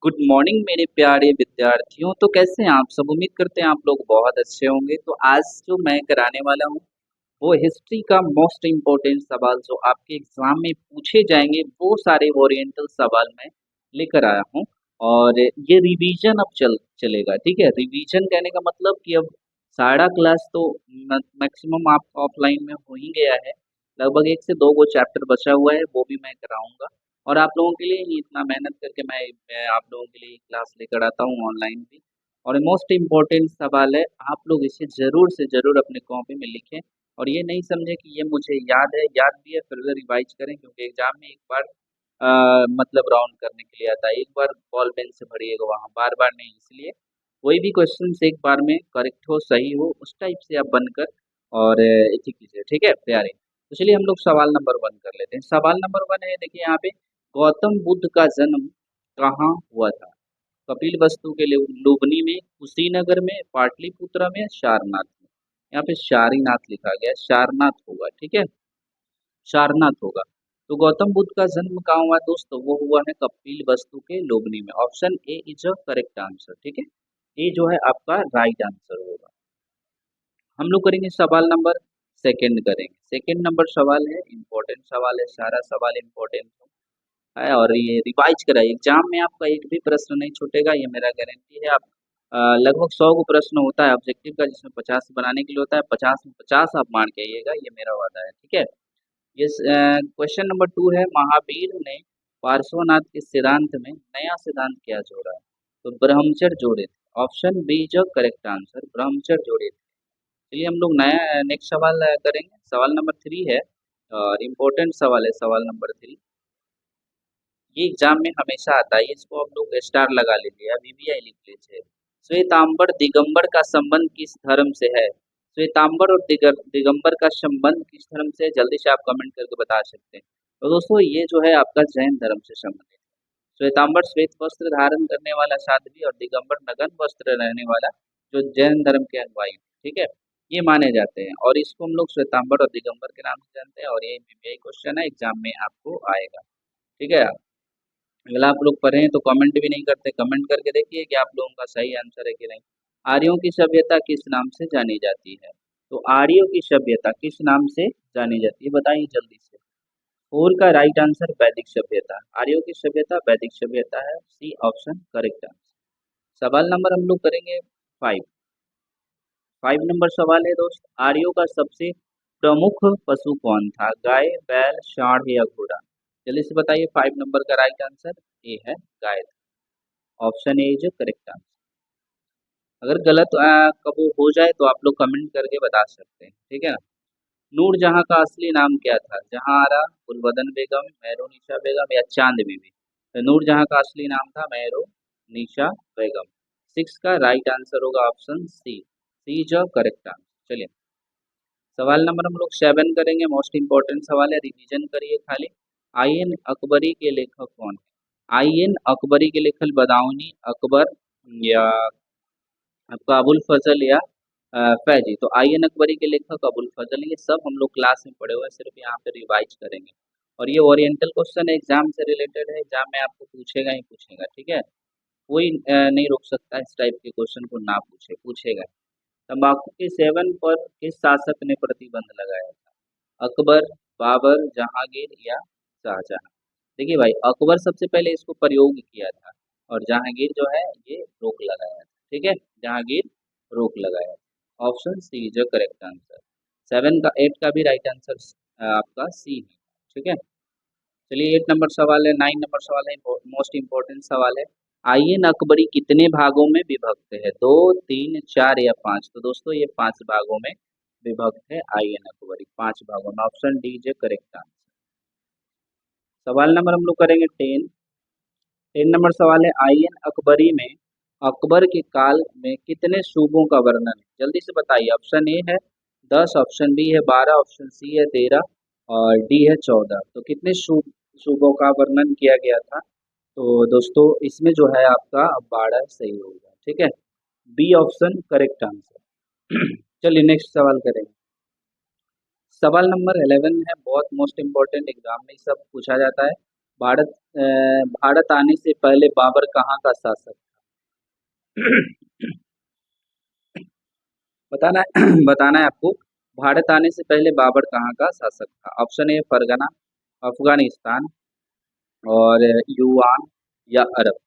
Good morning मेरे प्यारे विद्यार्थियों। तो कैसे हैं आप सब? उम्मीद करते हैं आप लोग बहुत अच्छे होंगे। तो आज जो मैं कराने वाला हूँ वो हिस्ट्री का मोस्ट इम्पोर्टेंट सवाल जो आपके एग्जाम में पूछे जाएंगे, वो सारे ओरिएंटल सवाल मैं लेकर आया हूँ। और ये रिवीजन अब चलेगा। ठीक है, रिवीजन कहने का मतलब कि अब सारा क्लास तो मैक्सिमम आपका ऑफलाइन में हो ही गया है। लगभग 1 से 2 चैप्टर बचा हुआ है, वो भी मैं कराऊंगा। और आप लोगों के लिए ही इतना मेहनत करके मैं आप लोगों के लिए क्लास लेकर आता हूँ ऑनलाइन भी। और मोस्ट इम्पोर्टेंट सवाल है, आप लोग इसे ज़रूर से ज़रूर अपने कॉपी में लिखें। और ये नहीं समझे कि ये मुझे याद है, याद भी है फिर से रिवाइज करें, क्योंकि एग्जाम में एक बार मतलब राउंड करने के लिए आता है। एक बार बॉल पेन से भरिएगा वहाँ, बार बार नहीं। इसलिए कोई भी क्वेश्चन एक बार में करेक्ट हो, सही हो, उस टाइप से आप बनकर और एक ही कीजिए। ठीक है प्यारे। तो चलिए हम लोग सवाल नंबर 1 कर लेते हैं। सवाल नंबर 1 है, देखिए यहाँ पे, गौतम बुद्ध का जन्म कहाँ हुआ था? कपिल वस्तु के लुबनी में, कुशीनगर में, पाटलिपुत्र में, सारनाथ में। यहाँ पे सारीनाथ लिखा गया है, सारनाथ होगा। ठीक है, सारनाथ होगा। तो गौतम बुद्ध का जन्म कहाँ हुआ दोस्तों? वो हुआ है कपिल वस्तु के लोबनी में। Option A is a correct answer. ठीक है, ये जो है आपका राइट आंसर होगा। हम लोग करेंगे सवाल नंबर सेकंड करेंगे। सेकंड नंबर सवाल है, इंपॉर्टेंट सवाल है, सारा सवाल इंपॉर्टेंट है और ये रिवाइज कराइए। एग्जाम में आपका एक भी प्रश्न नहीं छूटेगा, ये मेरा गारंटी है। आप लगभग 100 को प्रश्न होता है ऑब्जेक्टिव का, जिसमें 50 बनाने के लिए होता है। 50 में 50 आप मान के आइएगा, ये मेरा वादा है। ठीक है। ये क्वेश्चन नंबर 2 है, महावीर ने पार्श्वनाथ के सिद्धांत में नया सिद्धांत क्या जोड़ा? तो ब्रह्मचर्य जोड़े थे। ऑप्शन बी जो करेक्ट आंसर, ब्रह्मचर्य जोड़े थे। चलिए हम लोग नया नेक्स्ट सवाल करेंगे। सवाल नंबर 3 है और इम्पोर्टेंट सवाल है, सवाल नंबर 3। ये एग्जाम में हमेशा आता है, इसको आप लोग स्टार लगा लीजिए, अभी भी आई लिख लीजिए। श्वेतांबर दिगंबर का संबंध किस धर्म से है? श्वेतांबर और दिगंबर का संबंध किस धर्म से है? जल्दी से आप कमेंट करके बता सकते हैं। तो दोस्तों ये जो है आपका जैन धर्म से संबंधित है। श्वेतांबर श्वेत वस्त्र धारण करने वाला साध्वी और दिगंबर नग्न वस्त्र रहने वाला जो जैन धर्म के अनुयायी। ठीक है, ये माने जाते हैं और इसको हम लोग श्वेतांबर और दिगंबर के नाम से जानते हैं। और ये क्वेश्चन है, एग्जाम में आपको आएगा। ठीक है, अगर आप लोग पढ़े हैं तो कमेंट भी नहीं करते, कमेंट करके देखिए कि आप लोगों का सही आंसर है कि नहीं। आर्यों की सभ्यता किस नाम से जानी जाती है? तो आर्यों की सभ्यता किस नाम से जानी जाती है, बताइए जल्दी से। फोर का राइट आंसर वैदिक सभ्यता। आर्यों की सभ्यता वैदिक सभ्यता है, सी ऑप्शन करेक्ट आंसर। सवाल नंबर हम लोग करेंगे 5। 5 नंबर सवाल है दोस्त, आर्यों का सबसे प्रमुख पशु कौन था? गाय, बैल, सांड या घोड़ा? जल्दी से बताइए। 5 नंबर का राइट आंसर ए है गाय। Option A is correct answer. अगर गलत कबू हो जाए तो आप लोग कमेंट करके बता सकते हैं। ठीक है ना। नूरजहां का असली नाम क्या था? जहांआरा, गुलबदन बेगम, मेहरुनिसा बेगम या चांद बीबी? तो नूरजहां का असली नाम था मेहरुनिसा बेगम। 6 का राइट आंसर होगा ऑप्शन सी, सी जो करेक्ट आंसर। चलिए सवाल नंबर हम लोग 7 करेंगे। मोस्ट इंपॉर्टेंट सवाल है, रिवीजन करिए खाली। आईएन अकबरी के लेखक कौन है? आईएन अकबरी के लेखक बदाऊनी अकबर या आपका अबुल फजल या फैजी? तो आईएन अकबरी के लेखक अबुल फजल, ये सब हम लोग क्लास में पढ़े हुए हैं, सिर्फ यहाँ पे रिवाइज करेंगे। और ये ओरिएंटल क्वेश्चन है, एग्जाम से रिलेटेड है, एग्जाम में आपको पूछेगा ही पूछेगा। ठीक है, कोई नहीं रोक सकता इस टाइप के क्वेश्चन को ना पूछे, पूछेगा। तंबाकू के सेवन पर किस शासक ने प्रतिबंध लगाया था? अकबर, बाबर, जहांगीर या शाहजहां? देखिए भाई, अकबर सबसे पहले इसको प्रयोग किया था और जहांगीर जो है ये रोक लगाया था। ठीक है, जहांगीर रोक लगाया था। ऑप्शन सी जो करेक्ट आंसर। 7 का 8 का भी राइट आंसर आपका सी है। ठीक है, चलिए 8 नंबर सवाल है। 9 नंबर सवाल है, मोस्ट इंपॉर्टेंट सवाल है। आईएन अकबरी कितने भागों में विभक्त है? 2, 3, 4 या 5? तो दोस्तों ये 5 भागों में विभक्त है। आईएन अकबरी 5 भागों में, ऑप्शन डी जो करेक्ट आंसर। सवाल नंबर हम लोग करेंगे 10। 10 नंबर सवाल है, आईएन अकबरी में अकबर के काल में कितने सूबों का वर्णन है? जल्दी से बताइए। ऑप्शन ए है 10, ऑप्शन बी है 12, ऑप्शन सी है 13 और डी है 14। तो कितने सूबों का वर्णन किया गया था? तो दोस्तों इसमें जो है आपका 12 सही होगा। ठीक है, बी ऑप्शन करेक्ट आंसर। चलिए नेक्स्ट सवाल करेंगे। सवाल नंबर 11 है, बहुत मोस्ट इंपॉर्टेंट, एग्जाम में सब पूछा जाता है। भारत भारत आने से पहले बाबर कहाँ का शासक था? बताना है बताना है आपको। भारत आने से पहले बाबर कहाँ का शासक था? ऑप्शन ए फरगना, अफगानिस्तान और युआन या अरब।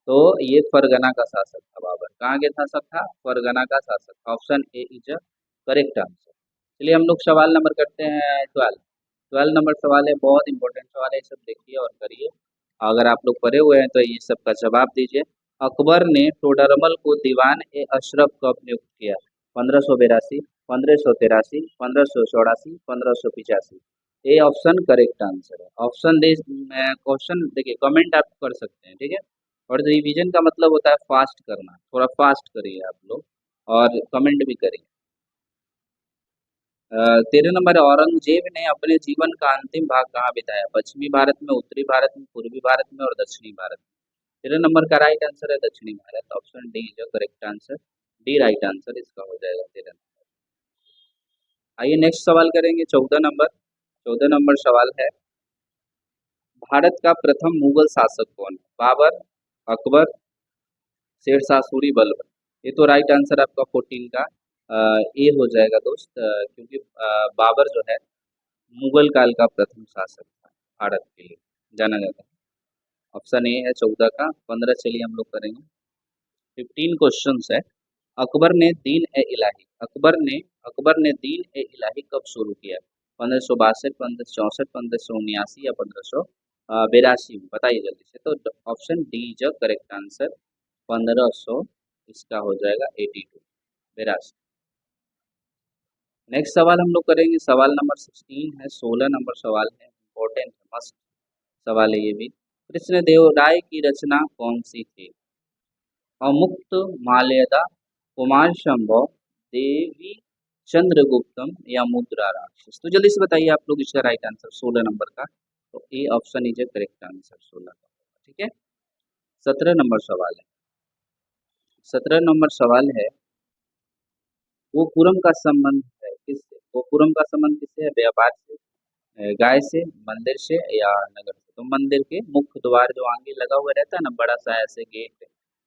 तो ये फरगना का शासक था बाबर। कहाँ के शासक था? फरगना का शासक। Option A is correct answer. चलिए हम लोग सवाल नंबर करते हैं 12। 12 नंबर सवाल है, बहुत इंपॉर्टेंट सवाल है, ये सब देखिए और करिए। अगर आप लोग पढ़े हुए हैं तो ये सब का जवाब दीजिए। अकबर ने टोडरमल को दीवान ए अशरफ कब नियुक्त किया? 1582, 1583, 1584, 1585। ये ऑप्शन करेक्ट आंसर है। ऑप्शन दे क्वेश्चन देखिए, कमेंट आप कर सकते हैं, ठीक है। और रिवीजन का मतलब होता है फास्ट करना, थोड़ा फास्ट करिए आप लोग और कमेंट भी करिए। 13 नंबर है, औरंगजेब ने अपने जीवन का अंतिम भाग कहाँ बिताया? पश्चिमी भारत में, उत्तरी भारत में, पूर्वी भारत में और दक्षिणी भारत में। 13 नंबर का राइट आंसर है दक्षिणी भारत। ऑप्शन डी जो correct answer, D right answer इसका हो जाएगा 13 नंबर। आइए नेक्स्ट सवाल करेंगे 14 नंबर। 14 नंबर सवाल है, भारत का प्रथम मुगल शासक कौन है? बाबर, अकबर, शेरशाह सूरी, बलबन। ये तो राइट आंसर आपका 14 का ए हो जाएगा दोस्त, क्योंकि बाबर जो है मुगल काल का प्रथम शासक था भारत के लिए, जाना जाता है। ऑप्शन ए है 14 का। 15 चलिए हम लोग करेंगे। 15 क्वेश्चंस है। अकबर ने दीन ए इलाही अकबर ने दीन ए इलाही कब शुरू किया? 1562, 1564, 1579 या 1582 में? बताइए जल्दी से। तो option D is correct answer, 1500 इसका हो जाएगा 82, 82। नेक्स्ट सवाल हम लोग करेंगे, सवाल नंबर 16 है। 16 नंबर सवाल है, इम्पोर्टेंट है, मस्त सवाल है ये भी। कृष्णदेव राय की रचना कौन सी थी? अमुक्त माल्यदा, कुमार संभव, देवी चंद्रगुप्तम या मुद्रा राक्षस। तो जल्दी से बताइए आप लोग इसका राइट आंसर 16 नंबर का। तो A option is correct answer 16 का, ठीक है। 17 नंबर सवाल है। 17 नंबर सवाल है, गोपुरम का संबंध है किससे? गोपुरम का संबंध किससे है? व्यापार से, गाय से, मंदिर से या नगर से? तो मंदिर के मुख्य द्वार जो आगे लगा हुआ रहता है ना, बड़ा सा ऐसे गेट,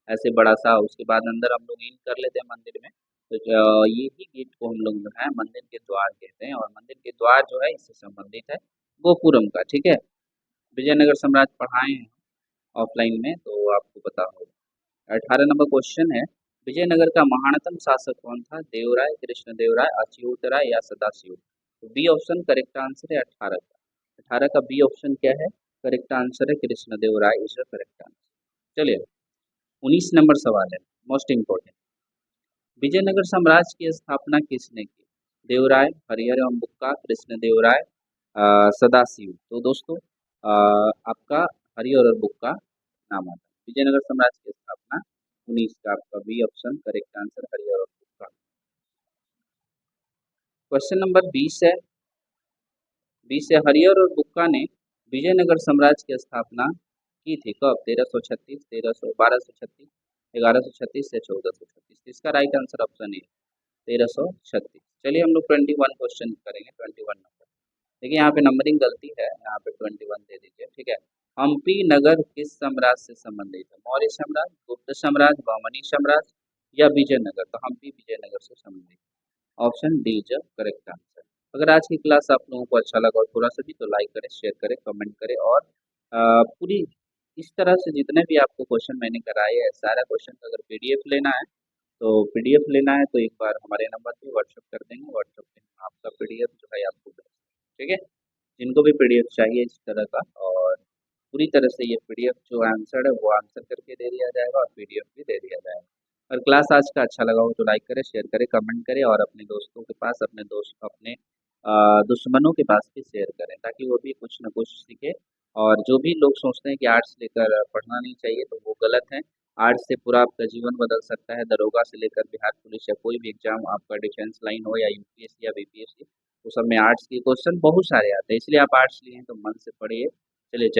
ऐसे बड़ा सा, उसके बाद अंदर हम लोग इन कर लेते हैं मंदिर में। तो ये ही गेट को हम लोग जो है मंदिर के द्वार कहते हैं, और मंदिर के द्वार जो है इससे संबंधित है गोपुरम का, ठीक है। विजयनगर साम्राज्य पढ़ाए हैं ऑफलाइन में तो आपको पता होगा। 18 नंबर क्वेश्चन है, विजयनगर का महानतम शासक कौन था? देवराय, कृष्णदेवराय, अच्युत राय या सदाशिव? तो बी ऑप्शन करेक्ट आंसर है 18 का। 18 का बी ऑप्शन क्या है? करेक्ट आंसर है कृष्णदेवराय इज करेक्ट आंसर। चलिए 19 नंबर सवाल है, मोस्ट इंपोर्टेंट। विजयनगर साम्राज्य की स्थापना किसने की? देवराय, हरिहर एवं बुक्का, कृष्णदेवराय, सदाशिव। तो दोस्तों आपका हरिहर और बुक्का नाम आता है। विजयनगर साम्राज्य की स्थापना 19 का आपका B option correct answer, Harihara और बुक्का। क्वेश्चन नंबर 20 है। 20 है, हरिहर और बुक्का ने विजयनगर साम्राज्य की स्थापना की थी कब? 1336, 1236, 1136 या 1436? इसका राइट आंसर ऑप्शन है 1336। चलिए हम लोग 21 क्वेश्चन करेंगे, 21 नंबर। देखिए यहाँ पे नंबरिंग गलती है, यहाँ पे 21 दे दीजिए, ठीक है। हम्पी नगर किस साम्राज्य से संबंधित है? मौर्य साम्राज्य, गुप्त साम्राज्य, बहमनी साम्राज्य या विजयनगर? तो हम्पी विजयनगर से संबंधित। Option D is correct answer. अगर आज की क्लास आप लोगों को अच्छा लगा और थोड़ा सा भी, तो लाइक करें, शेयर करें, कमेंट करें, और पूरी इस तरह से जितने भी आपको क्वेश्चन मैंने कराए हैं सारा क्वेश्चन का अगर पीडीएफ लेना है तो पीडीएफ लेना है तो एक बार हमारे नंबर पे व्हाट्सअप कर देंगे, व्हाट्सअप पे हम आपका पीडीएफ जो है आपको भेज देंगे, ठीक है। जिनको भी पीडीएफ चाहिए इस तरह का, और पूरी तरह से ये पीडीएफ जो आंसर है वो आंसर करके दे दिया जाएगा और पीडीएफ भी दे दिया जाएगा। अगर क्लास आज का अच्छा लगा हो तो लाइक करें, शेयर करें, कमेंट करें, और अपने दोस्तों के पास, अपने दोस्त, अपने दुश्मनों के पास भी शेयर करें ताकि वो भी कुछ ना कुछ सीखे। और जो भी लोग सोचते हैं कि आर्ट्स लेकर पढ़ना नहीं चाहिए तो वो गलत है। आर्ट्स से पूरा आपका जीवन बदल सकता है। दरोगा से लेकर बिहार पुलिस या कोई भी एग्जाम आपका डिफेंस लाइन हो या यूपीएससी या बीपीएससी, वो सब में आर्ट्स के क्वेश्चन बहुत सारे आते हैं, इसलिए आप आर्ट्स लिए हैं तो मन से पढ़िए। चलिए जय